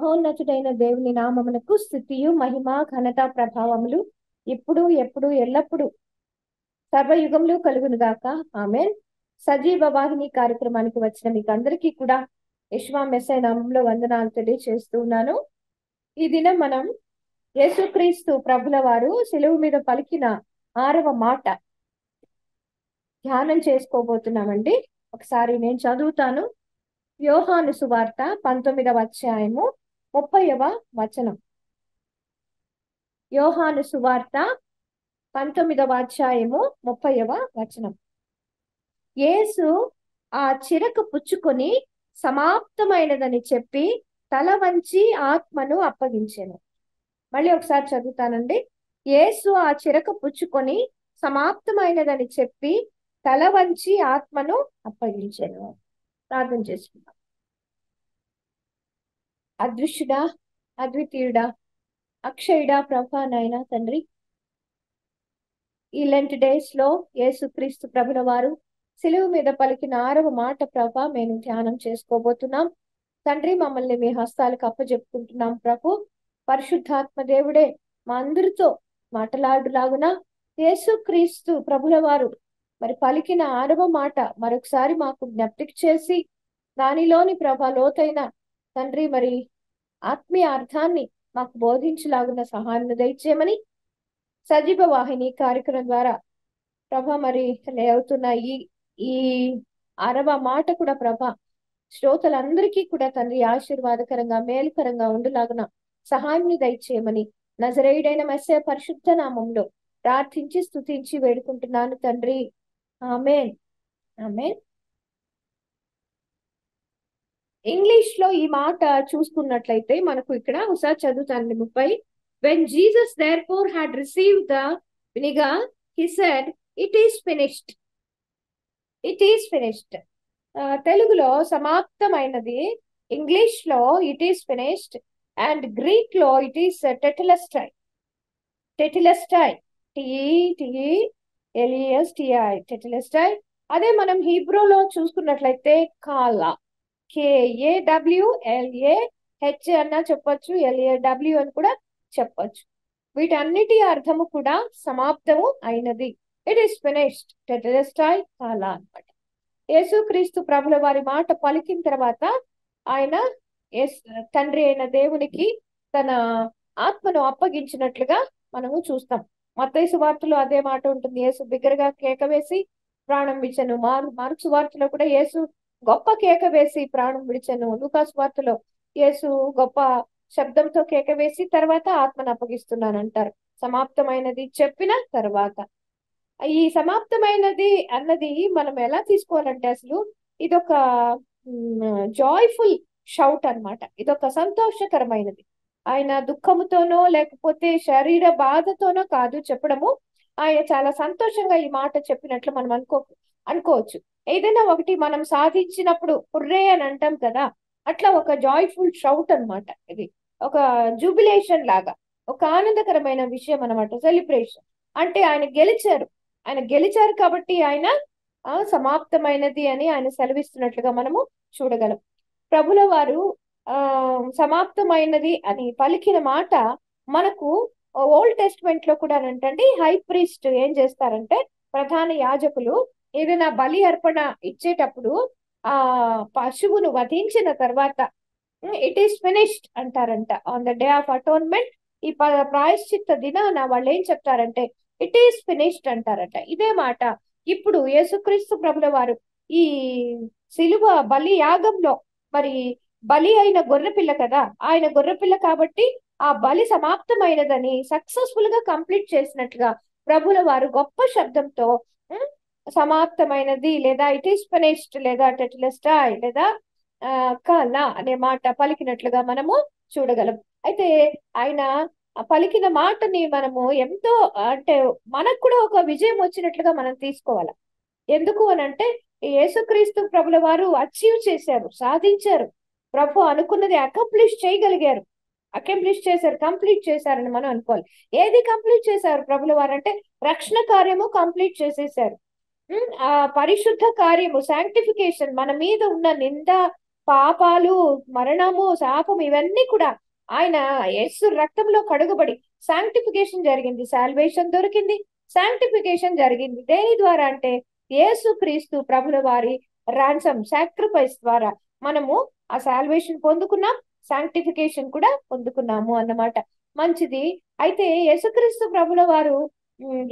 మహోన్నతుడైన దేవుని నామమునకు స్తుతియు మహిమ ఘనత ప్రభావములు ఇప్పుడు ఎప్పుడు ఎల్లప్పుడు సర్వయుగములు కలుగును గాక. ఆమేన్. సజీవ వాహిని కార్యక్రమానికి వచ్చిన మీకు అందరికీ కూడా యెషువా మెస్సయ నామంలో వందనాలు తెలియజేస్తూ ఉన్నాను. ఈ దినం మనం యేసుక్రీస్తు ప్రభుల వారు శిలువ మీద పలికిన 6వ మాట ధ్యానం చేసుకోబోతున్నామండి. ఒకసారి నేను చదువుతాను. యోహాను సువార్త 19వ అధ్యాయము 30వ వచనం. యోహాను సువార్త 19వ అధ్యాయము 30వ వచనం. యేసు ఆ చిరక పుచ్చుకొని సమాప్తమైనదని చెప్పి తల వంచి ఆత్మను అప్పగించెను. మళ్ళీ ఒకసారి చదువుతానండి. యేసు ఆ చిరక పుచ్చుకొని సమాప్తమైనదని చెప్పి తల వంచి ఆత్మను అప్పగించెను. ప్రార్థన చేసుకుందాం. అదృశ్యుడా, అద్వితీయుడా, అక్షయుడా, ప్రభా నాయనా తండ్రి, ఈ లెంట్ డేస్ లో యేసుక్రీస్తు ప్రభుల వారు శిలువ మీద పలికిన 6వ మాట ప్రభా మేము ధ్యానం చేసుకోబోతున్నాం. తండ్రి, మమ్మల్ని మీ హస్తాలకు అప్పజెప్పుకుంటున్నాం ప్రభు. పరిశుద్ధాత్మ దేవుడే మా అందరితో మాట్లాడులాగున యేసుక్రీస్తు ప్రభుల వారు మరి పలికిన 6వ మాట మరొకసారి మాకు జ్ఞప్తికి చేసి దానిలోని ప్రభా లోతైన తండ్రి మరి ఆత్మీయ అర్థాన్ని మాకు బోధించలాగున్న సహాయం దయచేయమని సజీవ వాహిని కార్యక్రమం ద్వారా ప్రభ మరి అవుతున్న ఈ 6వ మాట కూడా ప్రభ శ్రోతలందరికీ కూడా తండ్రి ఆశీర్వాదకరంగా మేలుకరంగా ఉండులాగున సహాయం దయచేయమని నజరేయుడైన మెస్సయ పరిశుద్ధ నామంలో ప్రార్థించి స్తుతించి వేడుకుంటున్నాను తండ్రి. ఆమేన్, ఆమేన్. ఇంగ్లీష్ లో ఈ మాట చూసుకున్నట్లయితే మనకు ఇక్కడ ఒకసారి చదువుతానండి. 30. When Jesus therefore had received the vinegar, he said, "It is finished." It is finished. తెలుగులో సమాప్తమైనది, ఇంగ్లీష్ లో it is finished, and Greek లో ఇట్ ఈస్ టెటిలస్టై. టెటిలస్టై, TETELESTI, టెటిలస్టై. అదే మనం హీబ్రూలో చూసుకున్నట్లయితే కాలా, KAWLAH అన్నా చెప్పొచ్చు, LAW అని కూడా చెప్పొచ్చు. వీటన్నిటి అర్థము కూడా సమాప్తము అయినది. ఇట్ ఈస్ ఫినిష్డ్, టెటిలస్టై, కాలా అన్నమాట. యేసుక్రీస్తు ప్రభుల వారి మాట పలికిన తర్వాత ఆయన తండ్రి అయిన దేవునికి తన ఆత్మను అప్పగించినట్లుగా మనము చూస్తాం. మత్తయి సువార్తలో అదే మాట ఉంటుంది. యేసు బిగ్గరగా కేక వేసి ప్రాణం విడిచెను. మార్కు సువార్తలో కూడా యేసు గొప్ప కేక వేసి ప్రాణం విడిచెను. లూకా సువార్తలో యేసు గొప్ప శబ్దంతో కేక వేసి తర్వాత ఆత్మను అప్పగిస్తున్నాను అంటారు. సమాప్తమైనది చెప్పిన తర్వాత ఈ సమాప్తమైనది అన్నది మనం ఎలా తీసుకోవాలంటే అసలు ఇదొక జాయ్ఫుల్ షౌట్ అన్నమాట. ఇదొక సంతోషకరమైనది. ఆయన దుఃఖముతోనో లేకపోతే శరీర బాధతోనో కాదు చెప్పడము. ఆయన చాలా సంతోషంగా ఈ మాట చెప్పినట్లు మనం అనుకోవచ్చు. ఏదైనా ఒకటి మనం సాధించినప్పుడు హుర్రే అని అంటాం కదా, అట్లా ఒక జాయ్ఫుల్ షౌట్ అన్నమాట. ఇది ఒక జూబిలేషన్ లాగా, ఒక ఆనందకరమైన విషయం అన్నమాట. సెలిబ్రేషన్ అంటే ఆయన గెలిచారు కాబట్టి ఆయన సమాప్తమైనది అని ఆయన సెలవిస్తున్నట్లుగా మనము చూడగలం. ప్రభుల వారు సమాప్తమైనది అని పలికిన మాట మనకు ఓల్డ్ టెస్ట్మెంట్ లో కూడా అంటండి, హై ప్రీస్ట్ ఏం చేస్తారంటే ప్రధాన యాజకులు ఏదైనా బలి అర్పణ ఇచ్చేటప్పుడు ఆ పశువును వధించిన తర్వాత ఇట్ ఈస్ ఫినిష్డ్ అంటారంట. On the day of atonement, ఈ ప్రాయశ్చిత్త దినాన వాళ్ళు ఏం చెప్తారంటే ఇట్ ఈస్ ఫినిష్డ్ అంటారట. ఇదే మాట ఇప్పుడు యేసుక్రీస్తు ప్రభుల వారు ఈ శిలువ బలి యాగంలో మరి బలి అయిన గొర్రెపిల్ల కదా, ఆయన గొర్రెపిల్ల కాబట్టి ఆ బలి సమాప్తమైనదని సక్సెస్ఫుల్ గా కంప్లీట్ చేసినట్లుగా ప్రభుల వారు గొప్ప శబ్దంతో సమాప్తమైనది లేదా ఇట్ ఈస్ ఫినిష్డ్ లేదా టెటిలస్టై లేదా కాలా అనే మాట పలికినట్లుగా మనము చూడగలం. అయితే ఆయన పలికిన మాటని మనము ఎంతో అంటే మనకు కూడా ఒక విజయం వచ్చినట్లుగా మనం తీసుకోవాలి. ఎందుకు అని అంటే యేసుక్రీస్తు ప్రభుల వారు అచీవ్ చేశారు, సాధించారు. ప్రభు అనుకున్నది అకంప్లిష్ చేయగలిగారు, కంప్లీట్ చేశారని మనం అనుకోవాలి. ఏది కంప్లీట్ చేశారు ప్రభుల వారు అంటే రక్షణ కార్యము కంప్లీట్ చేసేసారు. ఆ పరిశుద్ధ కార్యము, శాంక్టిఫికేషన్, మన మీద ఉన్న నింద పాపాలు, మరణము, శాపం ఇవన్నీ కూడా ఆయన యేసు రక్తంలో కడుగుబడి శాంక్టిఫికేషన్ జరిగింది, సాల్వేషన్ దొరికింది, శాంక్టిఫికేషన్ జరిగింది. దేని ద్వారా అంటే యేసు క్రీస్తు ప్రభుల వారి రాన్సమ్ సాక్రిఫైస్ ద్వారా మనము ఆ సాల్వేషన్ పొందుకున్నాం, శాంక్టిఫికేషన్ కూడా పొందుకున్నాము అన్నమాట. మంచిది. అయితే యేసుక్రీస్తు ప్రభుల వారు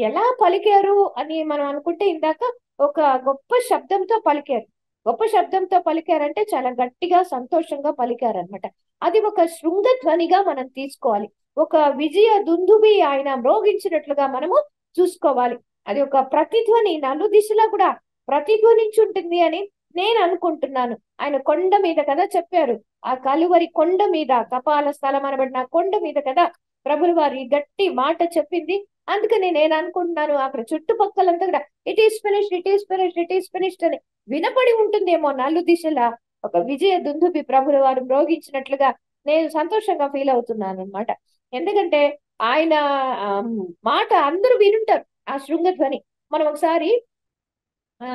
ఎలా పలికారు అని మనం అనుకుంటే ఇందాక ఒక గొప్ప శబ్దంతో పలికారు. గొప్ప శబ్దంతో పలికారంటే చాలా గట్టిగా సంతోషంగా పలికారనమాట. అది ఒక శృంగ ధ్వనిగా మనం తీసుకోవాలి. ఒక విజయ దుందుబి ఆయన మ్రోగించినట్లుగా మనము చూసుకోవాలి. అది ఒక ప్రతిధ్వని నలు దిశలా కూడా ప్రతిధ్వనించుంటుంది అని నేను అనుకుంటున్నాను. ఆయన కొండ మీద కదా చెప్పారు, ఆ కలువరి కొండ మీద, కపాల స్థలం అనబడిన కొండ మీద కదా ప్రభులు వారి గట్టి మాట చెప్పింది. అందుకని నేను అనుకుంటున్నాను అక్కడ చుట్టుపక్కలంతా కూడా it is finished, it is finished, it is finished అని వినపడి ఉంటుందేమో నలు దిశలా ఒక విజయ దుందుబి ప్రభుల వారు మ్రోగించినట్లుగా నేను సంతోషంగా ఫీల్ అవుతున్నాను అనమాట. ఎందుకంటే ఆయన మాట అందరూ వినుంటారు, ఆ శృంగధ్వని. మనం ఒకసారి ఆ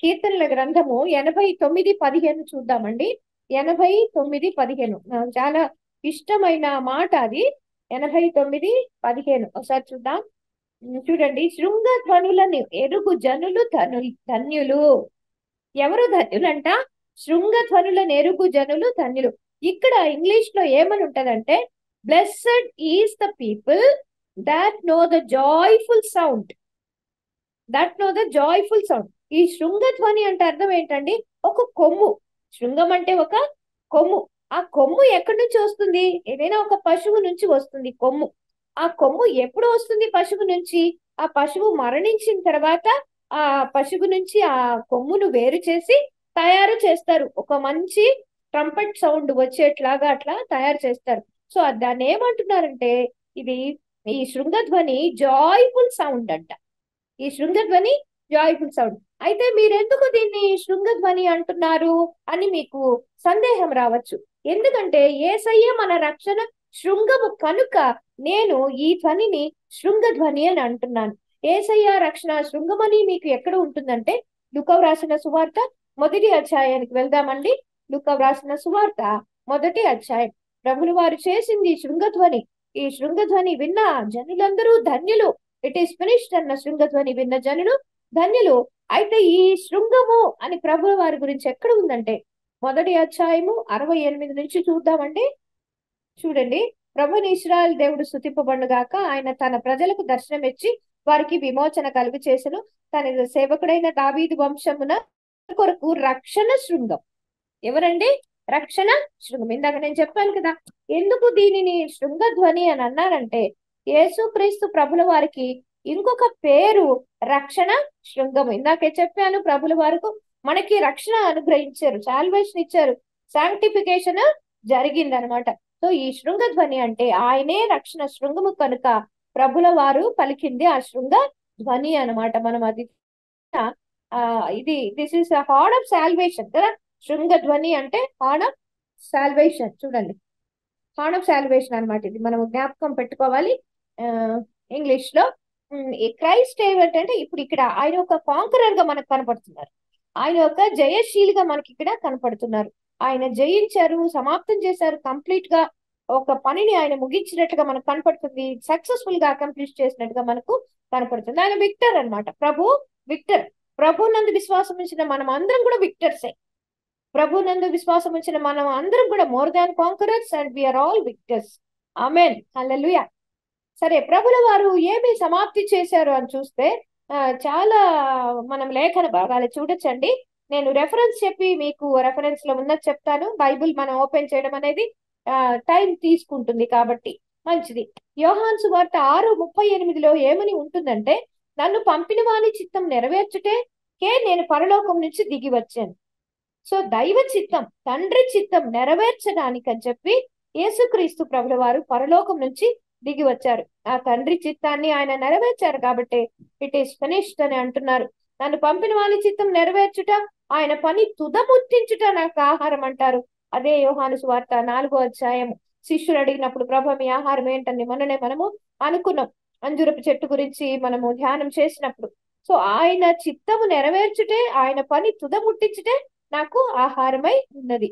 కీర్తనల గ్రంథము 89:15 చూద్దామండి. 89:15 చాలా ఇష్టమైన మాట అది. 89:15 ఒకసారి చూద్దాం. చూడండి, శృంగ ధ్వనులను ఎరుగు జనులు ధన్యులు. ఎవరు ధన్యులంట? శృంగ ధ్వనులను ఎరుగు జనులు ధన్యులు. ఇక్కడ ఇంగ్లీష్ లో ఏమని ఉంటదంటే, blessed is the people that know the joyful sound, that know the joyful sound. ఈ శృంగధ్వని అంటే అర్థం ఏంటండి? ఒక కొమ్ము. శృంగం అంటే ఒక కొమ్ము. ఆ కొమ్ము ఎక్కడి నుంచి వస్తుంది? ఏదైనా ఒక పశువు నుంచి వస్తుంది కొమ్ము. ఆ కొమ్ము ఎప్పుడు వస్తుంది పశువు నుంచి? ఆ పశువు మరణించిన తర్వాత ఆ పశువు నుంచి ఆ కొమ్మును వేరు చేసి తయారు చేస్తారు. ఒక మంచి ట్రంపెట్ సౌండ్ వచ్చేట్లాగా అట్లా తయారు చేస్తారు. సో దాన్ని ఏమంటున్నారంటే, ఇది ఈ శృంగధ్వని జాయ్ఫుల్ సౌండ్ అంట. ఈ శృంగధ్వని జాయ్ఫుల్ సౌండ్. అయితే మీరెందుకు దీన్ని శృంగధ్వని అంటున్నారు అని మీకు సందేహం రావచ్చు. ఎందుకంటే యేసయ్య మన రక్షణ శృంగము కనుక నేను ఈ ధ్వనిని శృంగధ్వని అని అంటున్నాను. యేసయ్య రక్షణ శృంగమని మీకు ఎక్కడ ఉంటుందంటే లూకా వ్రాసిన సువార్త 1వ అధ్యాయానికి వెళ్దామండి. లూకా వ్రాసిన సువార్త 1వ అధ్యాయం. ప్రభులు వారు చేసింది శృంగధ్వని. ఈ శృంగధ్వని విన్న జనులందరూ ధన్యులు. ఇట్ ఈస్ ఫినిష్డ్ అన్న శృంగధ్వని విన్న జనులు ధన్యులు. అయితే ఈ శృంగము అని ప్రభుల వారి గురించి ఎక్కడ ఉందంటే 1వ అధ్యాయము 68 నుంచి చూద్దామండి. చూడండి, ప్రభుని ఇశ్రాయేలు దేవుడు స్తుతింపబడుగాక. ఆయన తన ప్రజలకు దర్శనం ఇచ్చి వారికి విమోచన కలుగు చేసెను. తన సేవకుడైన దావీదు వంశమున కొరకు రక్షణ శృంగం. ఎవరండి? రక్షణ శృంగం. ఇందాక నేను చెప్పాను కదా ఎందుకు దీనిని శృంగధ్వని అని అన్నారంటే, యేసుక్రీస్తు ప్రభుల వారికి ఇంకొక పేరు రక్షణ శృంగం. ఇందాకే చెప్పాను, ప్రభుల వారికి మనకి రక్షణ అనుగ్రహించారు, సాల్వేషన్ ఇచ్చారు, శాంక్టిఫికేషన్ జరిగిందనమాట. సో ఈ శృంగధ్వని అంటే ఆయనే రక్షణ శృంగము కనుక ప్రభుల వారు పలికింది ఆ శృంగ ధ్వని అనమాట. మనం అది ఇది this is horn of salvation కదా. శృంగధ్వని అంటే హార్న్ ఆఫ్ సాల్వేషన్. చూడండి, హార్న్ ఆఫ్ సాల్వేషన్ అనమాట. ఇది మనం జ్ఞాపకం పెట్టుకోవాలి. ఇంగ్లీష్ లో క్రైస్ట్ ఏమిటంటే ఇప్పుడు ఇక్కడ ఆయన ఒక కాంకరర్ గా మనకు కనపడుతున్నారు. ఆయన ఒక జయశీలిగా మనకి ఇక్కడ కనపడుతున్నారు. ఆయన జయించారు, సమాప్తం చేశారు, కంప్లీట్ గా ఒక పనిని ఆయన ముగించినట్టుగా మనకు కనపడుతుంది. సక్సెస్ఫుల్ గా అకంప్లిష్ చేసినట్టుగా మనకు కనపడుతుంది. ఆయన విక్టర్ అనమాట. ప్రభు విక్టర్. ప్రభు నందు విశ్వాసం ఉంచిన మనం అందరం కూడా విక్టర్సే. ప్రభు నందు విశ్వాసం ఉంచిన మనం అందరం కూడా more than conquerors and we are all victors. Amen. Hallelujah. సరే, ప్రభుల వారు ఏమి సమాప్తి చేశారు అని చూస్తే చాలా మనం లేఖన భాగాలు చూడొచ్చండి. నేను రెఫరెన్స్ చెప్పి మీకు రెఫరెన్స్ లో ఉన్నది చెప్తాను. బైబుల్ మనం ఓపెన్ చేయడం అనేది టైం తీసుకుంటుంది కాబట్టి మంచిది. యోహాను సువార్త 6:38 ఏమని ఉంటుందంటే, నన్ను పంపిన వాని చిత్తం నెరవేర్చుటే నేను పరలోకం నుంచి దిగి వచ్చాను. సో దైవ చిత్తం, తండ్రి చిత్తం నెరవేర్చడానికి అని చెప్పి యేసుక్రీస్తు ప్రభుల వారు పరలోకం నుంచి దిగి వచ్చారు. ఆ తండ్రి చిత్తాన్ని ఆయన నెరవేర్చారు కాబట్టి ఇట్ ఈస్ ఫినిష్డ్ అని అంటున్నారు. నన్ను పంపిన వాని చిత్తం నెరవేర్చుట, ఆయన పని తుదముట్టించుట నాకు ఆహారం అంటారు. అదే యోహాను సువార్త 4వ అధ్యాయం. శిష్యులు అడిగినప్పుడు ప్రభు మీ ఆహారం ఏంటని మననే మనము అనుకున్నాం. అంజురపు చెట్టు గురించి మనము ధ్యానం చేసినప్పుడు. సో ఆయన చిత్తము నెరవేర్చుటే, ఆయన పని తుదముట్టించుటే నాకు ఆహారమై ఉన్నది.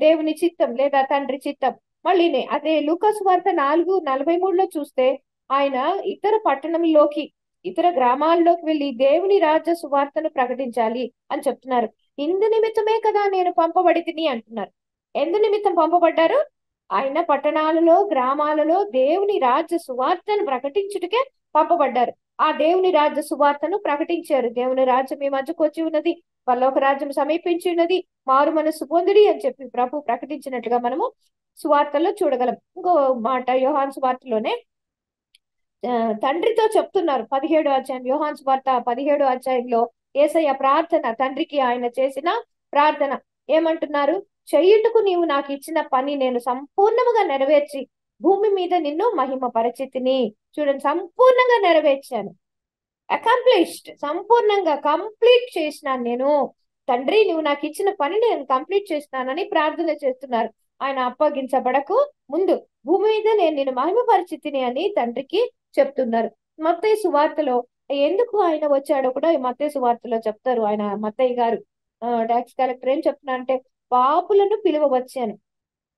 దేవుని చిత్తం లేదా తండ్రి చిత్తం. మళ్ళీ అదే లూకాసు వార్త 4:43లో చూస్తే ఆయన ఇతర పట్టణంలోకి ఇతర గ్రామాల్లోకి వెళ్ళి దేవుని రాజ్య సువార్తను ప్రకటించాలి అని చెప్తున్నారు. ఇందు నిమిత్తమే కదా నేను పంపబడి తిని అంటున్నారు. ఎందు నిమిత్తం పంపబడ్డారు? ఆయన పట్టణాలలో గ్రామాలలో దేవుని రాజ్య సువార్తను ప్రకటించుటకే పంపబడ్డారు. ఆ దేవుని రాజ్య సువార్తను ప్రకటించారు. దేవుని రాజ్యం మీ మధ్యకు వచ్చి ఉన్నది, పరలోక రాజ్యం సమీపించి ఉన్నది, మారు మనస్సు పొందిడి అని చెప్పి ప్రభు ప్రకటించినట్లుగా మనము సువార్తల్లో చూడగలం. ఇంకో మాట యోహాను సువార్తలోనే తండ్రితో చెప్తున్నారు. 17వ అధ్యాయం యోహాను సువార్త 17వ అధ్యాయంలో యేసయ్య ప్రార్థన, తండ్రికి ఆయన చేసిన ప్రార్థన ఏమంటున్నారు? చెయ్యుటకు నీవు నాకు ఇచ్చిన పని నేను సంపూర్ణముగా నెరవేర్చి భూమి మీద నిన్ను మహిమ పరిచితిని. చూడండి, సంపూర్ణంగా నెరవేర్చాను, అకంప్లిష్డ్, సంపూర్ణంగా కంప్లీట్ చేసినాను నేను. తండ్రి నువ్వు నాకు ఇచ్చిన పని నేను కంప్లీట్ చేసినానని ప్రార్థన చేస్తున్నారు. ఆయన అప్పగించబడకు ముందు భూమి మీద నేను నిన్ను మహిమ పరిచితిని అని తండ్రికి చెప్తున్నారు. మత్తయి సువార్తలో ఎందుకు ఆయన వచ్చాడో కూడా మత్తయి సువార్తలో చెప్తారు. ఆయన మత్తయ్య గారు ట్యాక్స్ కలెక్టర్ ఏం చెప్తున్నారంటే, పాపులను పిలువవచ్చాను,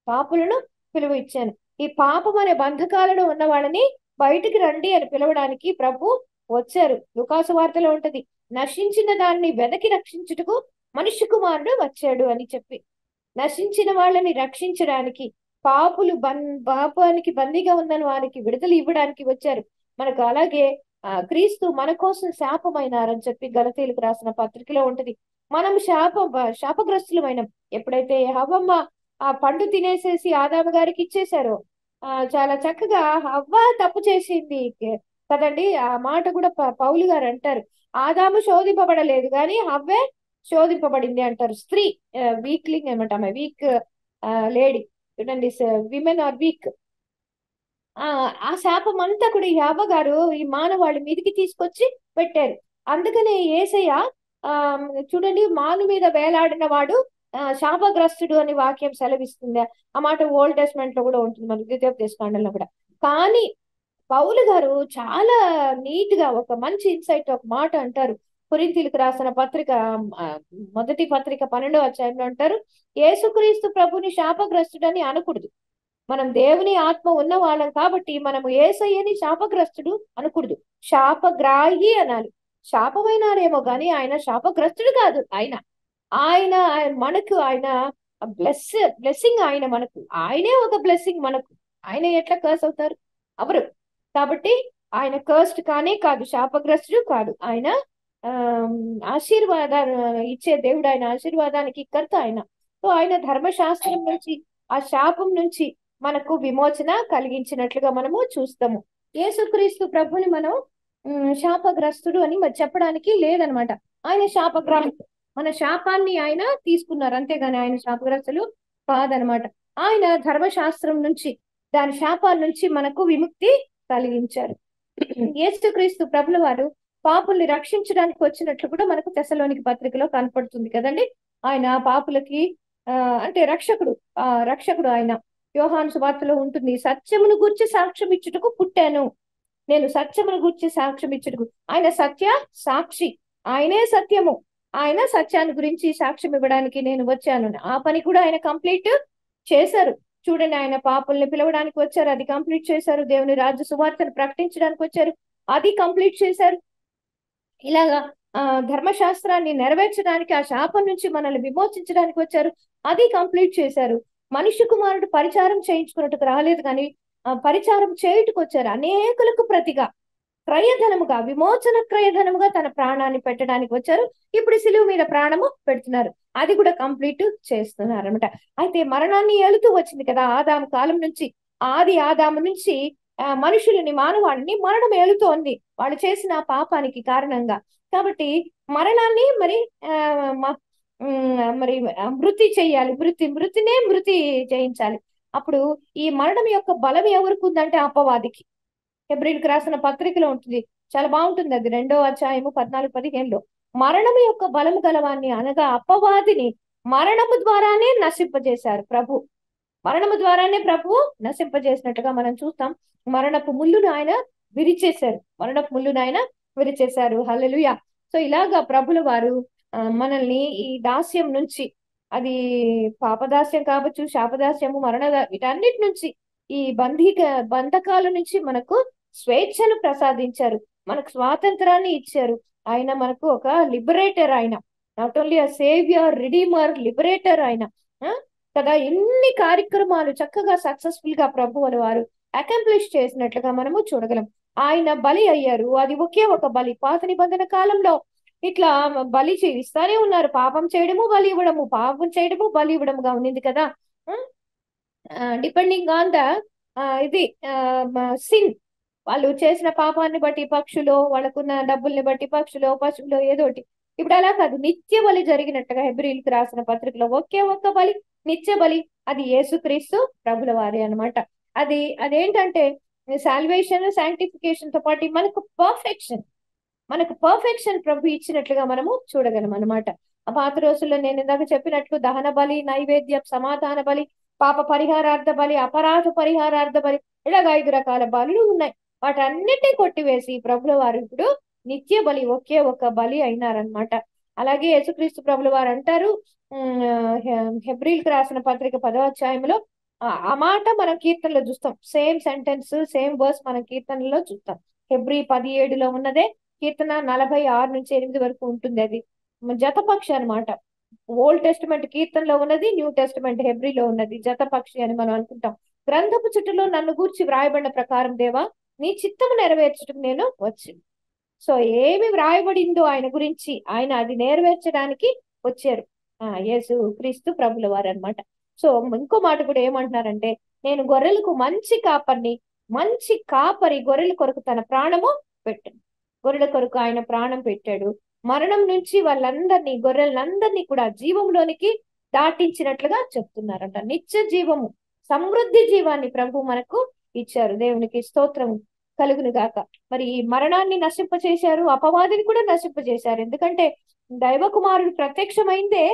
పాపులను పిలువ ఇచ్చాను. ఈ పాపం అనే బంధకాలలో ఉన్న వాళ్ళని బయటికి రండి అని పిలవడానికి ప్రభు వచ్చారు. లూకాసు వార్తలో ఉంటది, నశించిన దాన్ని వెదకి రక్షించుటకు మనుష్య కుమారుడు వచ్చాడు అని చెప్పి, నశించిన వాళ్ళని రక్షించడానికి, పాపానికి బందీగా ఉన్న వారికి విడుదల ఇవ్వడానికి వచ్చారు. మనకు అలాగే క్రీస్తు మన కోసం శాపమైనారని చెప్పి గలతీయులకు రాసిన పత్రికలో ఉంటది. మనం శాపగ్రస్తులమైనం. ఎప్పుడైతే హవ్వమ్మ ఆ పండు తినేసేసి ఆదాము గారికి ఇచ్చేశారో, చాలా చక్కగా హవ్వ తప్పు చేసింది కదండి. ఆ మాట కూడా పౌలు గారు అంటారు, ఆదాము శోధింపబడలేదు కానీ హవ్వే శోధింపబడింది అంటారు. స్త్రీ వీక్లింగ్ ఏమంటాం, వీక్ లేడీ, చూడండి, విమెన్ ఆర్ వీక్. ఆ శాపం అంతా కూడా ఈ హవ్వ గారు ఈ మానవాళి మీదకి తీసుకొచ్చి పెట్టారు. అందుకనే యేసయ్య చూడండి, మాను మీద వేలాడిన వాడు శాపగ్రస్తుడు అని వాక్యం సెలవిస్తుంది. ఆ మాట ఓల్డ్ టెస్ట్మెంట్ లో కూడా ఉంటుంది, మన ద్వితీయోపదేశకాండంలో కూడా. కానీ పౌలు గారు చాలా నీట్ గా ఒక మంచి ఇన్సైట్ ఒక మాట అంటారు. కొరింథీయులకు రాసిన పత్రిక మొదటి పత్రిక 12వ అధ్యాయంలో అంటారు, యేసుక్రీస్తు ప్రభుని శాపగ్రస్తుడని అనకూడదు. మనం దేవుని ఆత్మ ఉన్న వాళ్ళం కాబట్టి మనము యేసయ్యని శాపగ్రస్తుడు అనకూడదు, శాపగ్రాహి అనాలి. శాపమైనారేమో గాని ఆయన శాపగ్రస్తుడు కాదు. ఆయన మనకు ఆయన బ్లెస్సింగ్, ఆయన మనకు, ఆయనే ఒక బ్లెస్సింగ్ మనకు. ఆయన ఎట్లా కర్స్ అవుతారు? అవరు. కాబట్టి ఆయన కర్స్డ్ కానే కాదు, శాపగ్రస్తుడు కాదు. ఆయన ఆశీర్వాదాన్ని ఇచ్చే దేవుడు, ఆయన ఆశీర్వాదానికి కర్త ఆయన. సో ఆయన ధర్మశాస్త్రం నుంచి, ఆ శాపం నుంచి మనకు విమోచన కలిగించినట్లుగా మనము చూస్తాము. యేసుక్రీస్తు ప్రభుని మనం శాపగ్రస్తుడు అని చెప్పడానికి లేదనమాట. ఆయన శాపగ్రస్తుడు, మన శాపాన్ని ఆయన తీసుకున్నారు, అంతేగాని ఆయన శాపగ్రస్తులు కాదనమాట. ఆయన ధర్మశాస్త్రం నుంచి, దాని శాపాల నుంచి మనకు విముక్తి కలిగించారు. యేసుక్రీస్తు ప్రభుల వారు పాపుల్ని రక్షించడానికి వచ్చినట్లు కూడా మనకు తెస్సలోనికి పత్రికలో కనపడుతుంది కదండి. ఆయన పాపులకి అంటే రక్షకుడు ఆయన. యోహాను సువార్తలో ఉంటుంది, సత్యమును గూర్చి సాక్ష్యం ఇచ్చుటకు పుట్టాను, నేను సత్యమును గూర్చి సాక్ష్యం ఇచ్చుటకు. ఆయన సత్య సాక్షి, ఆయనే సత్యము, ఆయన సత్యాన్ని గురించి సాక్ష్యం ఇవ్వడానికి నేను వచ్చాను. ఆ పని కూడా ఆయన కంప్లీట్ చేశారు. చూడండి, ఆయన పాపుల్ని పిలవడానికి వచ్చారు, అది కంప్లీట్ చేశారు. దేవుని రాజ్య సువార్తను ప్రకటించడానికి వచ్చారు, అది కంప్లీట్ చేశారు. ఇలాగా ధర్మశాస్త్రాన్ని నెరవేర్చడానికి, ఆ శాపం నుంచి మనల్ని విమోచించడానికి వచ్చారు, అది కంప్లీట్ చేశారు. మనుష్య కుమారుడు పరిచారం చేయించుకున్నట్టుకు రాలేదు కానీ పరిచారం చేయుటకు వచ్చారు. అనేకులకు ప్రతిగా క్రయధనముగా, విమోచన క్రయధనముగా తన ప్రాణాన్ని పెట్టడానికి వచ్చారు. ఇప్పుడు సిలువ మీద ప్రాణము పెడుతున్నారు, అది కూడా కంప్లీట్ చేస్తున్నారు అనమాట. అయితే మరణాన్ని ఏలుతూ వచ్చింది కదా ఆదాము కాలం నుంచి, ఆదాము నుంచి మనుషులని, మానవాళిని మరణం ఏలుతోంది వాళ్ళు చేసిన పాపానికి కారణంగా. కాబట్టి మరణాన్ని మరి మృతి చెయ్యాలి, మృతి చేయించాలి. అప్పుడు ఈ మరణం యొక్క బలం ఎవరికి ఉందంటే అపవాదికి. హెబ్రీయులకు రాసిన పత్రికలో ఉంటుంది, చాలా బాగుంటుంది అది, 2వ అధ్యాయము 14-15లో. మరణము యొక్క బలము గలవాన్ని అనగా అపవాదిని మరణము ద్వారానే నశింపజేశారు ప్రభు. మరణము ద్వారానే ప్రభువు నశింపజేసినట్టుగా మనం చూస్తాం. మరణపు ముళ్ళును ఆయన విరిచేశారు, హల్లెలూయా. సో ఇలాగా ప్రభుల వారు మనల్ని ఈ దాస్యం నుంచి, అది పాపదాస్యం కావచ్చు, శాపదాస్యము, వీటన్నిటి నుంచి, ఈ బంధకాల నుంచి మనకు స్వేచ్ఛను ప్రసాదించారు, మనకు స్వాతంత్రాన్ని ఇచ్చారు. ఆయన మనకు ఒక లిబరేటర్. ఆయన not only a saviour, redeemer, liberator ఆయన. ఆ, కదా, ఎన్ని కార్యక్రమాలు చక్కగా సక్సెస్ఫుల్ గా ప్రభువుల వారు అకంప్లిష్ చేసినట్లుగా మనము చూడగలం. ఆయన బలి అయ్యారు, అది ఒకే ఒక బలి. పాత నిబంధన కాలంలో ఇట్లా బలి చేయిస్తానే ఉన్నారు, పాపం చేయడము బలి ఇవ్వడము, పాపం చేయడము బలి ఇవ్వడముగా ఉన్నింది కదా. డిపెండింగ్ ఆన్ ద ఇది సిన్, వాళ్ళు చేసిన పాపాన్ని బట్టి పక్షులు, వాళ్ళకున్న డబ్బుల్ని బట్టి పక్షులు, పశువులు, ఏదోటి. ఇప్పుడు అలా కాదు, నిత్య బలి జరిగినట్టుగా హెబ్రీలకు రాసిన పత్రికలో ఒకే ఒక్క బలి, నిత్య బలి, అది యేసుక్రీస్తు ప్రభుల వారి అన్నమాట. అదేంటంటే సాల్వేషన్, శాంక్టిఫికేషన్ తో పాటు మనకు పర్ఫెక్షన్ ప్రభు ఇచ్చినట్లుగా మనము చూడగలం అనమాట. ఆ పాత రోజుల్లో నేను ఇందాక చెప్పినట్లు దహన బలి, నైవేద్యం, సమాధాన బలి, పాప పరిహారార్థ బలి, అపరాధ పరిహారార్థ బలి, ఇలాగ 5 రకాల బలులు ఉన్నాయి. వాటన్నిటిని కొట్టివేసి ప్రభుల వారు ఇప్పుడు నిత్య బలి, ఒకే ఒక బలి అయినారనమాట. అలాగే యేసుక్రీస్తు ప్రభుల వారు అంటారు, హెబ్రీలకు రాసిన పత్రిక 10వ అధ్యాయంలో, ఆ మాట మనం కీర్తనలో చూస్తాం. సేమ్ సెంటెన్స్, సేమ్ వర్స్ మనం కీర్తనలో చూస్తాం. హెబ్రీ 17లో ఉన్నదే కీర్తన 46 నుంచి 8 వరకు ఉంటుంది. అది జతపక్షి అనమాట. ఓల్డ్ టెస్టిమెంట్ కీర్తనలో ఉన్నది, న్యూ టెస్టిమెంట్ హెబ్రీలో ఉన్నది. జతపక్షి అని మనం అనుకుంటాం. గ్రంథపు చుట్టలో నన్ను గూర్చి వ్రాయబడిన ప్రకారం దేవా నీ చిత్తము నెరవేర్చుటకు నేను వచ్చింది. సో ఏమి వ్రాయబడిందో ఆయన గురించి, ఆయన అది నెరవేర్చడానికి వచ్చారు యేసు క్రీస్తు ప్రభుల వారు అనమాట. సో ఇంకో మాట కూడా ఏమంటున్నారంటే, నేను గొర్రెలకు మంచి కాపరిని, మంచి కాపరి గొర్రెల కొరకు తన ప్రాణము పెట్టాడు. గొర్రెల కొరకు ఆయన ప్రాణం పెట్టాడు. మరణం నుంచి గొర్రెలందరినీ కూడా జీవంలోనికి దాటించినట్లుగా చెప్తున్నారంట. నిత్య జీవము, సమృద్ధి జీవాన్ని ప్రభు మనకు ఇచ్చారు. దేవునికి స్తోత్రం కలుగును గాక. మరి ఈ మరణాన్ని నశింపచేశారు, అపవాదిని కూడా నశింపచేశారు. ఎందుకంటే దైవ కుమారుడు ప్రత్యక్షమైందే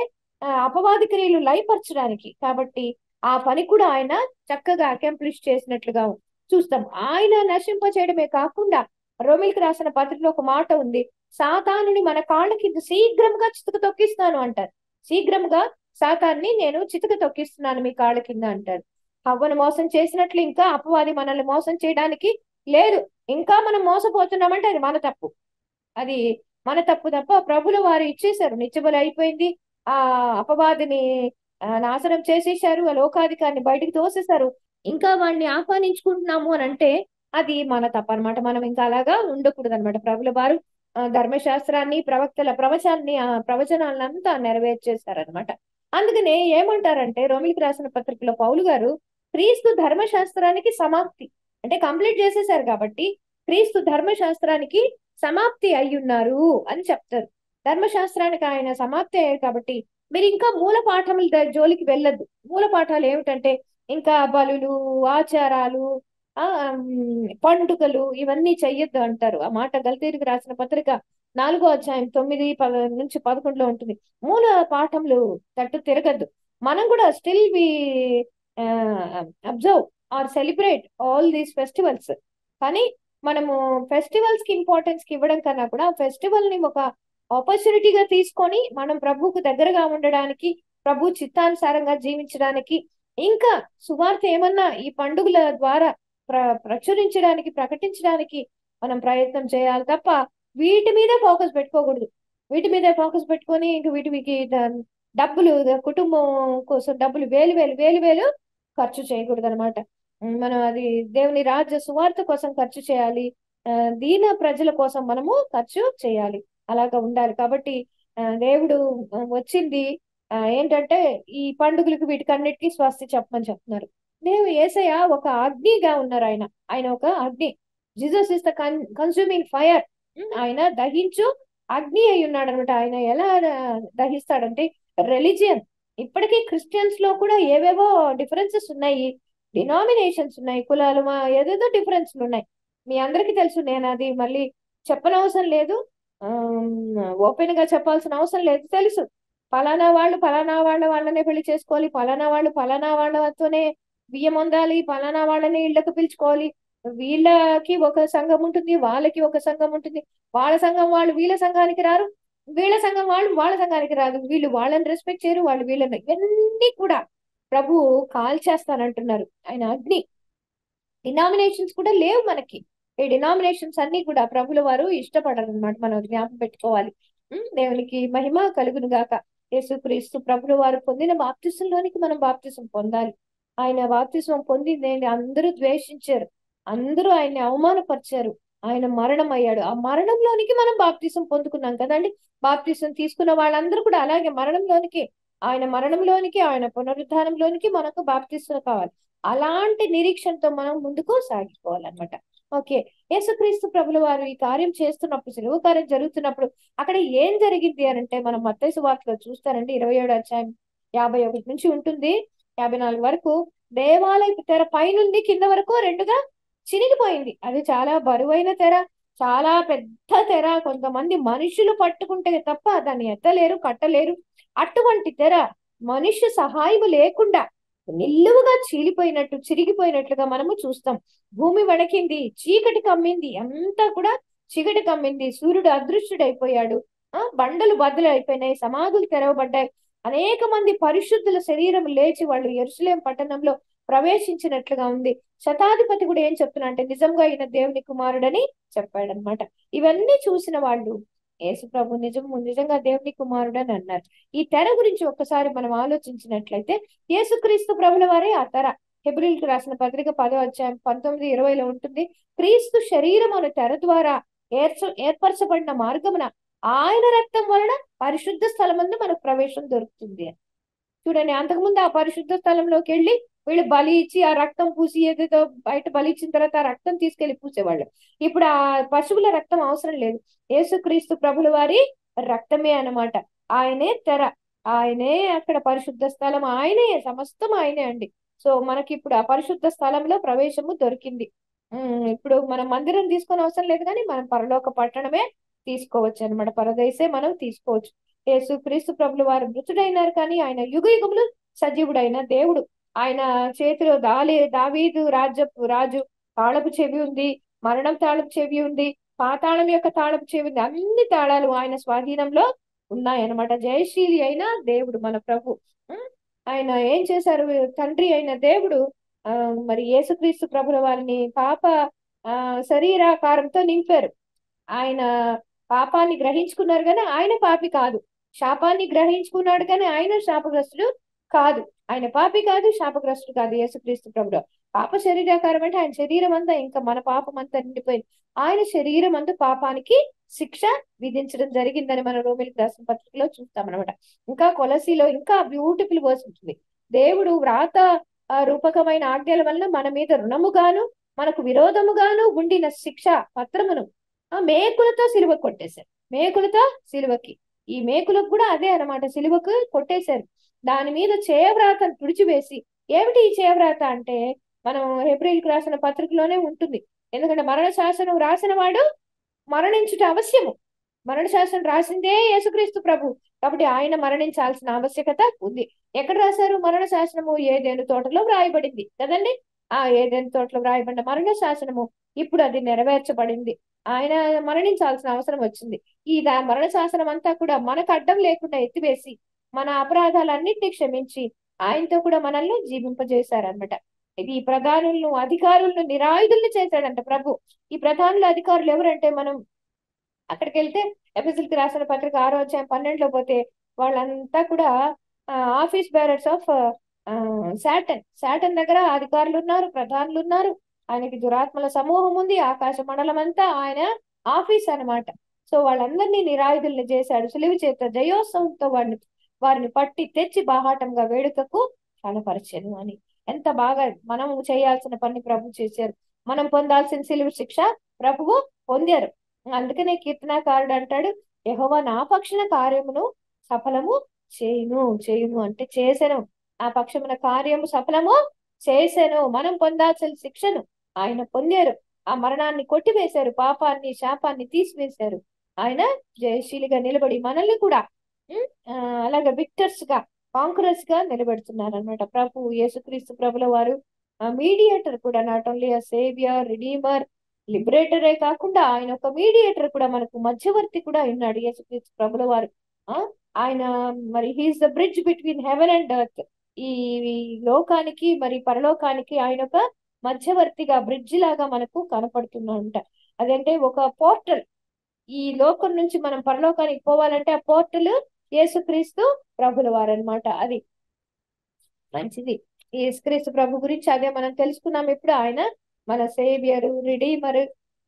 అపవాది క్రియలు లయపరచడానికి. కాబట్టి ఆ పని కూడా ఆయన చక్కగా అకంప్లిష్ చేసినట్లుగా చూస్తాం. ఆయన నశింప చేయడమే కాకుండా రోమిల్కి రాసిన పత్రికలో ఒక మాట ఉంది, సాతానుని మన కాళ్ళ కింద శీఘ్రంగా చితక తొక్కిస్తాను అంటారు. శీఘ్రంగా సాతాన్ని నేను చితక తొక్కిస్తున్నాను మీ కాళ్ళ కింద అంటారు. హవ్వను మోసం చేసినట్లు ఇంకా అపవాది మనల్ని మోసం చేయడానికి లేదు. ఇంకా మనం మోసపోతున్నామంటే అది మన తప్పు తప్ప ప్రభుల వారు ఇచ్చేశారు. నిత్యబలి అయిపోయింది. ఆ అపవాదిని నాశనం చేసేశారు, ఆ లోకాధికారిని బయటికి తోసేశారు. ఇంకా వాడిని ఆహ్వానించుకుంటున్నాము అని అంటే అది మన తప్ప అనమాట. మనం ఇంకా అలాగా ఉండకూడదు అనమాట. ప్రభుల వారు ధర్మశాస్త్రాన్ని, ప్రవక్తల ప్రవచనాలంతా నెరవేర్చేశారనమాట. అందుకనే ఏమంటారంటే రోమిలికి రాసిన పత్రికలో పౌలు గారు, క్రీస్తు ధర్మశాస్త్రానికి సమాప్తి అంటే కంప్లీట్ చేసేశారు కాబట్టి క్రీస్తు ధర్మశాస్త్రానికి సమాప్తి అయ్యున్నారు అని చెప్తారు. ధర్మశాస్త్రానికి ఆయన సమాప్తి అయ్యారు కాబట్టి మీరు ఇంకా మూల పాఠముల జోలికి వెళ్ళొద్దు. మూల పాఠాలు ఏమిటంటే ఇంకా బలులు, ఆచారాలు, పండుగలు ఇవన్నీ చెయ్యొద్దు అంటారు. ఆ మాట గలతీయులకు రాసిన పత్రిక 4వ అధ్యాయం 9 నుంచి 11లో ఉంటుంది. మూల పాఠములు తట్టు తిరగద్దు. మనం కూడా still we observe or celebrate all these festivals. కానీ మనము ఫెస్టివల్స్ కి ఇంపార్టెన్స్ ఇవ్వడం కన్నా కూడా ఫెస్టివల్ ని ఒక ఆపర్చునిటీగా తీసుకొని మనం ప్రభువుకు దగ్గరగా ఉండడానికి, ప్రభు చిత్తానుసారంగా జీవించడానికి, ఇంకా సువార్త ఏమన్నా ఈ పండుగల ద్వారా ప్రచురించడానికి, ప్రకటించడానికి మనం ప్రయత్నం చేయాలి తప్ప వీటి మీద ఫోకస్ పెట్టుకోకూడదు. వీటి మీద ఫోకస్ పెట్టుకొని ఇంక వీటికి డబ్బులు, కుటుంబం కోసం డబ్బులు వేలు ఖర్చు చేయకూడదు అనమాట. మనం అది దేవుని రాజ్య సువార్త కోసం ఖర్చు చేయాలి. దీన ప్రజల కోసం మనము ఖర్చు చేయాలి. అలాగా ఉండాలి. కాబట్టి దేవుడు వచ్చింది ఏంటంటే ఈ పండుగలకు వీటికన్నిటికీ స్వస్తి చెప్పమని చెప్తున్నారు. యేసయ్య ఒక అగ్నిగా ఉన్నారు. ఆయన ఒక అగ్ని. Jesus is the consuming fire. ఆయన దహించు అగ్ని అయి ఉన్నాడు అనమాట. ఆయన ఎలా దహిస్తాడంటే రిలీజియన్, ఇప్పటికీ క్రిస్టియన్స్ లో కూడా ఏవేవో డిఫరెన్సెస్ ఉన్నాయి, డినామినేషన్స్ ఉన్నాయి, కులాలు ఏదేదో డిఫరెన్స్లు ఉన్నాయి. మీ అందరికీ తెలుసు. నేను అది మళ్ళీ చెప్పనవసరం లేదు, ఓపెన్ గా చెప్పాల్సిన అవసరం లేదు. తెలుసు పలానా వాళ్ళనే పెళ్లి చేసుకోవాలి, పలానా వాళ్ళతోనే బియ్యం పొందాలి, పలానా వాళ్ళని ఇళ్లకు పిలుచుకోవాలి, వీళ్ళకి ఒక సంఘం ఉంటుంది, వాళ్ళకి ఒక సంఘం ఉంటుంది, వాళ్ళ సంఘం వాళ్ళు వీళ్ళ సంఘానికి రారు. వీళ్ళ సంఘం వాళ్ళు వాళ్ళ సంఘానికి రాదు, వీళ్ళు వాళ్ళని రెస్పెక్ట్ చేయరు, వాళ్ళు వీళ్ళని, ఇవన్నీ కూడా ప్రభు కాల్ చేస్తానంటున్నారు. ఆయన అగ్ని. డినామినేషన్స్ కూడా లేవు మనకి. ఈ డినామినేషన్స్ అన్ని కూడా ప్రభుల వారు ఇష్టపడరు అనమాట. మనం జ్ఞాపకం పెట్టుకోవాలి. దేవునికి మహిమ కలుగును గాక. యేసుక్రీస్తు ప్రభుల వారు పొందిన బాప్తిసంలోనికి మనం బాప్తిసం పొందాలి. ఆయన బాప్తిసం పొందింది అందరూ ద్వేషించారు, అందరూ ఆయన్ని అవమానపరిచారు. ఆయన మరణం అయ్యాడు, ఆ మరణంలోనికి మనం బాప్తిసం పొందుకున్నాం కదండి. బాప్తిసం తీసుకున్న వాళ్ళందరూ కూడా అలాగే మరణంలోనికి, ఆయన మరణంలోనికి, ఆయన పునరుద్ధానంలోనికి మనకు బాప్తిసం కావాలి. అలాంటి నిరీక్షణతో మనం ముందుకు సాగిపోవాలన్నమాట. ఓకే. యేసుక్రీస్తు ప్రభుల వారు ఈ కార్యం చేస్తున్నప్పుడు, సెలవు కార్యం జరుగుతున్నప్పుడు అక్కడ ఏం జరిగింది అని అంటే, మనం మత్తయి సువార్తలో చూస్తారండి, 27వ అధ్యాయం 51 నుంచి ఉంటుంది 54 వరకు. దేవాలయపు తెర పైనుండి కింద వరకు రెండుగా చినిగిపోయింది. అది చాలా బరువైన తెర, చాలా పెద్ద తెర. కొంతమంది మనుషులు పట్టుకుంటే తప్ప దాన్ని ఎత్తలేరు, కట్టలేరు. అటువంటి తెర మనుష్య సహాయం లేకుండా నిలువుగా చీలిపోయినట్టు, చిరిగిపోయినట్లుగా మనము చూస్తాం. భూమి వణికింది, చీకటి కమ్మింది, అంతా కూడా చీకటి కమ్మింది. సూర్యుడు అదృశ్యుడైపోయాడు. బండలు బద్దలు అయిపోయినాయి, సమాధులు తెరవబడ్డాయి. అనేక మంది పరిశుద్ధుల శరీరం లేచి వాళ్ళు యెరూషలేం పట్టణంలో ప్రవేశించినట్లుగా ఉంది. శతాధిపతి కూడా ఏం చెప్తున్నా అంటే, నిజంగా ఈయన దేవుని కుమారుడని చెప్పాడనమాట. ఇవన్నీ చూసిన వాళ్ళు యేసు ప్రభు నిజంగా దేవుని కుమారుడని అన్నారు. ఈ తెర గురించి ఒక్కసారి మనం ఆలోచించినట్లయితే, యేసుక్రీస్తు ప్రభుల వారే ఆ తెర. హెబ్రీయులకు రాసిన పత్రిక 10వ అధ్యాయం 19-20లో ఉంటుంది. క్రీస్తు శరీరం అనే తెర ద్వారా ఏర్పరచబడిన మార్గమున ఆయన రక్తం వలన పరిశుద్ధ స్థలమందు మనకు ప్రవేశం దొరుకుతుంది. చూడండి, అంతకుముందు ఆ పరిశుద్ధ స్థలంలోకి వెళ్ళి వీళ్ళు బలి ఇచ్చి ఆ రక్తం పూసి, ఏదేదో బయట బలి ఇచ్చిన తర్వాత ఆ రక్తం తీసుకెళ్లి పూసేవాళ్ళు. ఇప్పుడు ఆ పశువుల రక్తం అవసరం లేదు. యేసుక్రీస్తు ప్రభుల వారి రక్తమే అన్నమాట. ఆయనే తెర, ఆయనే అక్కడ పరిశుద్ధ స్థలం, ఆయనే సమస్తం, ఆయనే అండి. సో మనకి ఇప్పుడు ఆ పరిశుద్ధ స్థలంలో ప్రవేశము దొరికింది. ఇప్పుడు మనం మందిరం తీసుకొని అవసరం లేదు, కానీ మనం పరలోక పట్టణమే తీసుకోవచ్చు అనమాట. పరదేశే మనం తీసుకోవచ్చు. యేసు క్రీస్తు ప్రభులు వారు మృతుడైనారు, కానీ ఆయన యుగ యుగములు సజీవుడైన దేవుడు. ఆయన చేతిలో దావీదు రాజు తాళపు చెవి ఉంది, మరణం తాళపు చెవి ఉంది, పాతాళం యొక్క తాళపు చెవి ఉంది. అన్ని తాళాలు ఆయన స్వాధీనంలో ఉన్నాయన్నమాట. జయశీలి అయిన దేవుడు మన ప్రభు. ఆయన ఏం చేశారు? తండ్రి అయిన దేవుడు మరి యేసుక్రీస్తు ప్రభుల వారిని పాప శరీరాకారంతో నింపారు. ఆయన పాపాన్ని గ్రహించుకున్నారు, కానీ ఆయన పాపి కాదు. శాపాన్ని గ్రహించుకున్నాడు, కానీ ఆయన శాపగ్రస్తుడు కాదు. ఆయన పాపి కాదు, శాపగ్రస్తుడు కాదు. యేసుక్రీస్తు ప్రభుడు పాప శరీరాకారం అంటే ఆయన శరీరం అంతా, ఇంకా మన పాపం అంతా నిండిపోయింది. ఆయన శరీరం అంతా పాపానికి శిక్ష విధించడం జరిగిందని మనం రోమిలికి రాసిన పత్రికలో చూస్తాం అనమాట. ఇంకా కొలసీలో ఇంకా బ్యూటిఫుల్ వర్స్ ఉంటుంది. దేవుడు వ్రాత రూపకమైన ఆజ్ఞల వలన మన మీద రుణముగాను మనకు విరోధముగాను ఉండిన శిక్ష పత్రమును మేకులతో సిలువ కొట్టేశారు. మేకులతో సిలువకి, ఈ మేకులకు కూడా అదే అనమాట, సిలువకు కొట్టేశారు. దాని మీద చేయవ్రాతను తుడిచివేసి, ఏమిటి ఈ చేయవ్రాత అంటే, మనం హెబ్రీయులకు రాసిన పత్రికలోనే ఉంటుంది. ఎందుకంటే మరణ శాసనం రాసిన వాడు మరణించుట అవశ్యము. మరణ శాసనం రాసిందే యేసుక్రీస్తు ప్రభు, కాబట్టి ఆయన మరణించాల్సిన ఆవశ్యకత ఉంది. ఎక్కడ రాశారు మరణ శాసనము? ఏదెను తోటలో వ్రాయబడింది కదండి. ఆ ఏదెను తోటలో వ్రాయబడిన మరణ శాసనము ఇప్పుడు అది నెరవేర్చబడింది. ఆయన మరణించాల్సిన అవసరం వచ్చింది. ఈ మరణ శాసనం అంతా కూడా మనకు అడ్డం లేకుండా ఎత్తివేసి, మన అపరాధాలన్నింటినీ క్షమించి ఆయనతో కూడా మనల్ని జీవింపజేశారనమాట. ఇది ఈ ప్రధానులను, అధికారులను నిరాయుధుల్ని చేశాడంట ప్రభు. ఈ ప్రధానుల అధికారులు ఎవరంటే, మనం అక్కడికి వెళ్తే ఎఫెసీయులకు రాసిన పత్రిక 6వ అధ్యాయం 12లో పోతే, వాళ్ళంతా కూడా ఆఫీస్ బేరర్స్ ఆఫ్ సాటన్ దగ్గర అధికారులు ఉన్నారు, ప్రధానులు ఉన్నారు. ఆయనకి దురాత్మల సమూహం ఉంది, ఆకాశ మండలం అంతా ఆయన ఆఫీస్ అనమాట. సో వాళ్ళందరినీ నిరాయుధుల్ని చేశాడు. సులువు చేత జయోత్సవంతో వారిని పట్టి తెచ్చి బాహాటంగా వేడుకకు కనపరిచాను అని. ఎంత బాగా మనం చేయాల్సిన పని ప్రభు చేశారు. మనం పొందాల్సిన సిలువ శిక్ష ప్రభువు పొందారు. అందుకనే కీర్తనాకారుడు అంటాడు, యెహోవా నా పక్షన కార్యమును సఫలము చేయును అంటే చేసెను. ఆ పక్షమున కార్యము సఫలము చేసెను. మనం పొందాల్సిన శిక్షను ఆయన పొందారు. ఆ మరణాన్ని కొట్టివేశారు, పాపాన్ని శాపాన్ని తీసివేశారు. ఆయన జయశీలిగా నిలబడి మనల్ని కూడా అలాగే విక్టర్స్ గా, కాంకరర్స్ గా నిలబెడుతున్నారు అనమాట. ప్రభు యేసుక్రీస్తు ప్రభుల వారు మీడియేటర్ కూడా, not only a saviour, redeemer, లిబరేటరే కాకుండా ఆయన ఒక మీడియేటర్ కూడా, మనకు మధ్యవర్తి కూడా ఉన్నాడు యేసుక్రీస్తు ప్రభుల వారు. ఆ ఆయన మరి he's the bridge between heaven and earth. ఈ లోకానికి మరి పరలోకానికి ఆయన ఒక మధ్యవర్తిగా, బ్రిడ్జ్ లాగా మనకు కనపడుతున్నాడంట. అదంటే ఒక పోర్టల్. ఈ లోకం నుంచి మనం పరలోకానికి పోవాలంటే ఆ పోర్టల్ యేసుక్రీస్తు ప్రభుల వారు అనమాట. అది మంచిది. ఈ యేసుక్రీస్తు ప్రభు గురించి అదే మనం తెలుసుకున్నాం. ఇప్పుడు ఆయన మన సేవియర్, రిడీమర్,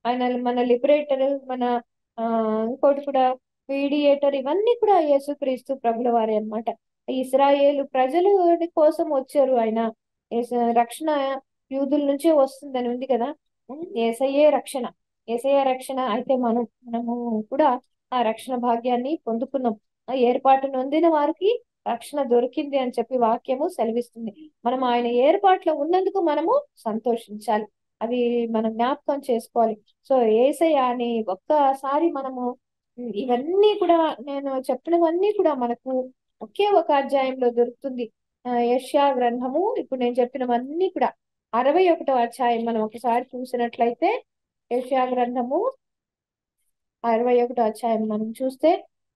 ఆయన మన లిబరేటర్, మన ఆ ఇంకోటి కూడా మీడియేటర్, ఇవన్నీ కూడా యేసుక్రీస్తు ప్రభుల వారే అన్నమాట. ఇస్రాయేలు ప్రజల కోసం వచ్చారు ఆయన. రక్షణ యూదుల నుంచే వస్తుందని ఉంది కదా. యేసయ్యే రక్షణ, యేసయ్య రక్షణ. అయితే మనము కూడా ఆ రక్షణ భాగ్యాన్ని పొందుకున్నాం. ఆ ఏర్పాటు నొందిన వారికి రక్షణ దొరికింది అని చెప్పి వాక్యము సెలవిస్తుంది. మనం ఆయన ఏర్పాట్లో ఉన్నందుకు మనము సంతోషించాలి. అది మనం జ్ఞాపకం చేసుకోవాలి. సో యేసయ్య అని ఒక్కసారి మనము ఇవన్నీ కూడా, నేను చెప్పినవన్నీ కూడా మనకు ఒకే ఒక అధ్యాయంలో దొరుకుతుంది. యెషయా గ్రంథము, ఇప్పుడు నేను చెప్పినవన్నీ కూడా 61వ అధ్యాయం మనం ఒకసారి చూసినట్లయితే, యెషయా గ్రంథము 61వ అధ్యాయం మనం చూస్తే,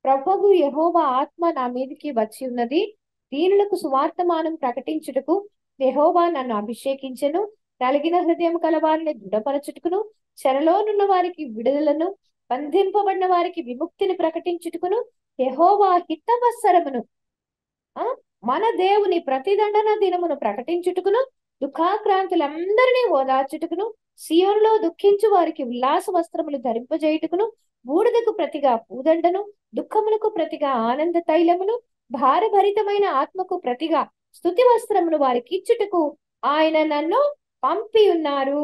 ప్రభువు యెహోవా ఆత్మ నా మీదికి వచ్చి ఉన్నది, దీనులకు సువార్తమానం ప్రకటించుటకు యెహోవా నన్ను అభిషేకించెను, నలిగిన హృదయం కలవారిని దృఢపరచుటకును, చెరలోనున్న వారికి విడుదలను, బంధింపబడిన వారికి విముక్తిని ప్రకటించుటకును, యెహోవా హితవత్సరమును మన దేవుని ప్రతిదండన దినమును ప్రకటించుటకును, దుఃఖాక్రాంతులందరినీ ఓదార్చుటకును, సియోనులో దుఃఖించు వారికి ఉల్లాస వస్త్రములు ధరింపజేయుటకును, బూడిదకు ప్రతిగా పూదండను, దుఃఖములకు ప్రతిగా ఆనంద తైలమును, భారభరితమైన ఆత్మకు ప్రతిగా స్తుతి వస్త్రమును వారికి ఇచ్చుటకు ఆయన నన్ను పంపి ఉన్నారు.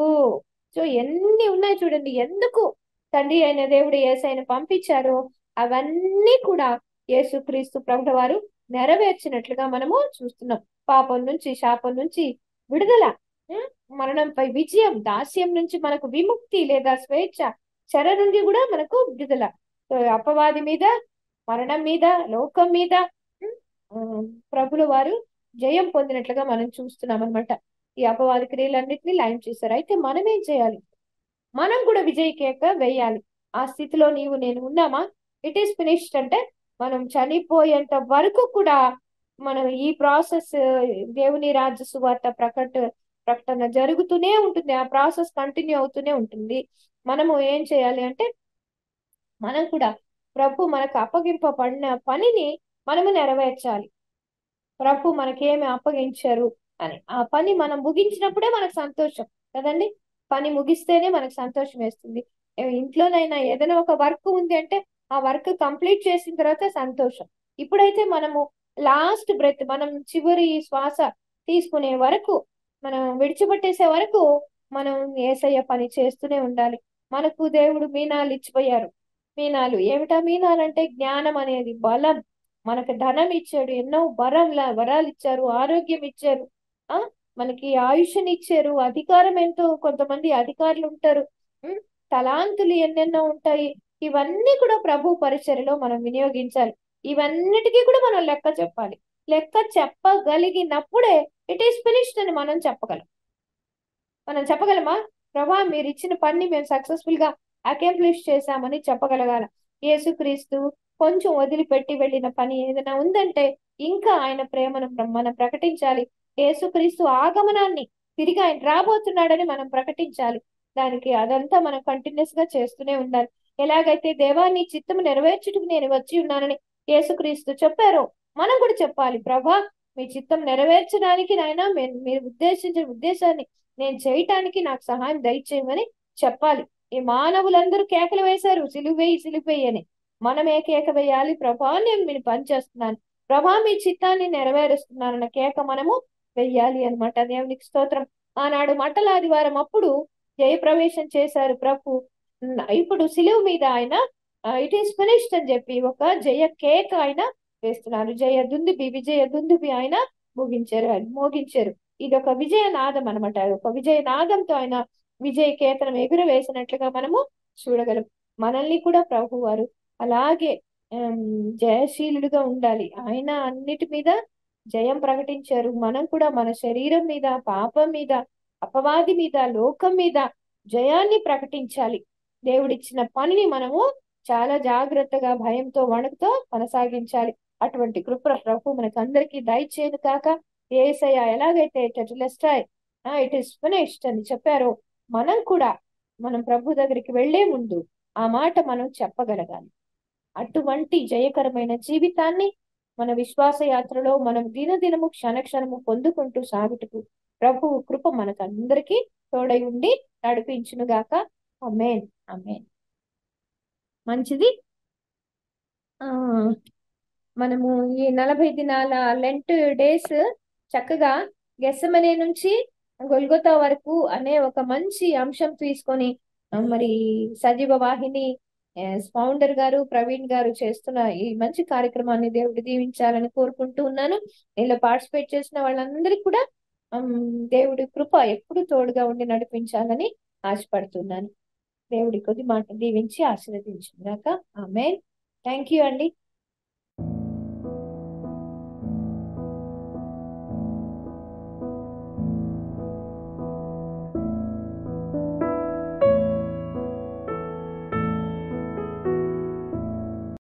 సో ఎన్ని ఉన్నాయి చూడండి, ఎందుకు తండ్రి అయిన దేవుడు యేసయ్యను పంపించారో అవన్నీ కూడా యేసుక్రీస్తు ప్రభుల వారు నెరవేర్చినట్లుగా మనము చూస్తున్నాం. పాపం నుంచి, శాపం నుంచి విడుదల, మరణంపై విజయం, దాస్యం నుంచి మనకు విముక్తి లేదా స్వేచ్ఛ, చెర నుండి కూడా మనకు విడుదల. అపవాది మీద, మరణం మీద, లోకం మీద ప్రభుల వారు జయం పొందినట్లుగా మనం చూస్తున్నాం అనమాట. ఈ అపవాది క్రియలన్నింటినీ లయం చేశారు. అయితే మనం ఏం చేయాలి? మనం కూడా విజయ కేక వేయాలి. ఆ స్థితిలో నీవు నేను ఉన్నామా? ఇట్ ఈస్ ఫినిష్డ్ అంటే మనం చనిపోయేంత వరకు కూడా మనం ఈ ప్రాసెస్, దేవుని రాజ్య సువార్త ప్రకటన జరుగుతూనే ఉంటుంది. ఆ ప్రాసెస్ కంటిన్యూ అవుతూనే ఉంటుంది. మనము ఏం చేయాలి అంటే, మనం కూడా ప్రభు మనకు అప్పగింపబడిన పనిని మనము నెరవేర్చాలి. ప్రభు మనకేమి అప్పగించారు అని ఆ పని మనం ముగించినప్పుడే మనకు సంతోషం కదండి. పని ముగిస్తేనే మనకు సంతోషం వేస్తుంది. ఇంట్లోనైనా ఏదైనా ఒక వర్క్ ఉంది అంటే ఆ వర్క్ కంప్లీట్ చేసిన తర్వాత సంతోషం. ఇప్పుడైతే మనము లాస్ట్ బ్రెత్, మనం చివరి శ్వాస తీసుకునే వరకు, మనం విడిచిపెట్టేసే వరకు మనం యేసయ్య పని చేస్తూనే ఉండాలి. మనకు దేవుడు మీనాలు ఇచ్చిపోయారు. మీనాలు ఏమిటా? మీనాలు అంటే జ్ఞానం అనేది బలం. మనకు ధనం ఇచ్చాడు, ఎన్నో వరాలు ఇచ్చారు, ఆరోగ్యం ఇచ్చారు, ఆ మనకి ఆయుష్ని ఇచ్చారు, అధికారం ఎంతో, కొంతమంది అధికారులు ఉంటారు, తలాంతులు ఎన్నెన్నో ఉంటాయి. ఇవన్నీ కూడా ప్రభు పరిచర్యలో మనం వినియోగించాలి. ఇవన్నిటికీ కూడా మనం లెక్క చెప్పాలి. లెక్క చెప్పగలిగినప్పుడే ఇట్ ఈస్ ఫినిష్డ్ అని మనం చెప్పగలం. మనం చెప్పగలమా? ప్రభా మీరు ఇచ్చిన పని మేము సక్సెస్ఫుల్ గా అకంప్లిష్ చేశామని చెప్పగలగాల. యేసుక్రీస్తు కొంచెం వదిలిపెట్టి వెళ్ళిన పని ఏదైనా ఉందంటే ఇంకా ఆయన ప్రేమను మనం ప్రకటించాలి. యేసుక్రీస్తు ఆగమనాన్ని, తిరిగి ఆయన రాబోతున్నాడని మనం ప్రకటించాలి. దానికి అదంతా మనం కంటిన్యూస్ గా చేస్తూనే ఉండాలి. ఎలాగైతే దేవా నీ చిత్తము నెరవేర్చుటకు నేను వచ్చి ఉన్నానని యేసుక్రీస్తు చెప్పారో మనం కూడా చెప్పాలి. ప్రభా మీ చిత్తం నెరవేర్చడానికి నాయన మీరు ఉద్దేశించిన ఉద్దేశాన్ని నేను చేయటానికి నాకు సహాయం దయచేయమని చెప్పాలి. ఈ మానవులందరూ కేకలు వేశారు, సిలువేయి అని. మనం ఏ కేక వేయాలి? ప్రభా నేను మీరు పని చేస్తున్నాను, ప్రభా మీ చిత్తాన్ని నెరవేరుస్తున్నానన్న కేక మనము వెయ్యాలి అనమాట. దేవునికి స్తోత్రం. ఆనాడు మంటల ఆదివారం అప్పుడు జయప్రవేశం చేశారు ప్రభు. ఇప్పుడు సిలువ మీద ఆయన ఇట్ ఈస్ ఫినిష్డ్ అని చెప్పి ఒక జయ కేక ఆయన వేస్తున్నారు. విజయ దుందుబి ఆయన మోగించారు. ఇది ఒక విజయ నాదం అనమాట. ఒక విజయ నాదంతో ఆయన విజయ కేతనం ఎగురవేసినట్లుగా మనము చూడగలం. మనల్ని కూడా ప్రభు వారు అలాగే జయశీలుడుగా ఉండాలి. ఆయన అన్నిటి మీద జయం ప్రకటించారు. మనం కూడా మన శరీరం మీద, పాపం మీద, అపవాది మీద, లోకం మీద జయాన్ని ప్రకటించాలి. దేవుడిచ్చిన పనిని మనము చాలా జాగ్రత్తగా, భయంతో, వణుకుతో కొనసాగించాలి. అటువంటి కృప ప్రభు మనకు అందరికీ దయచేయను కాక. యేసయ్య ఎలాగైతే టెటెలెస్టాయ్ ఇట్ ఈస్ ఫినిష్డ్ అని చెప్పారో, మనం కూడా మనం ప్రభు దగ్గరికి వెళ్లే ముందు ఆ మాట మనం చెప్పగలగాలి. అటువంటి జయకరమైన జీవితాన్ని మన విశ్వాస యాత్రలో మనం దినదినము క్షణక్షణము పొందుకుంటూ సాగుటకు ప్రభు కృప మనకు అందరికీ తోడై ఉండి నడిపించునుగాక. ఆమేన్. ఆమేన్. మంచిది. ఆ మనము ఈ 40 దినాల లెంట్ డేస్ చక్కగా గెస్సమనే నుంచి గొల్గొతా వరకు అనే ఒక మంచి అంశం తీసుకొని మరి సజీవ వాహిని ఫౌండర్ గారు ప్రవీణ్ గారు చేస్తున్న ఈ మంచి కార్యక్రమాన్ని దేవుడు దీవించాలని కోరుకుంటూ ఉన్నాను. దీనిలో పార్టిసిపేట్ చేసిన వాళ్ళందరికీ కూడా దేవుడి కృప ఎప్పుడు తోడుగా ఉండి నడిపించాలని ఆశపడుతున్నాను. దేవుడి కొద్ది మాట దీవించి ఆశీర్వదించుగాక. ఆమేన్. థ్యాంక్ యూ అండి.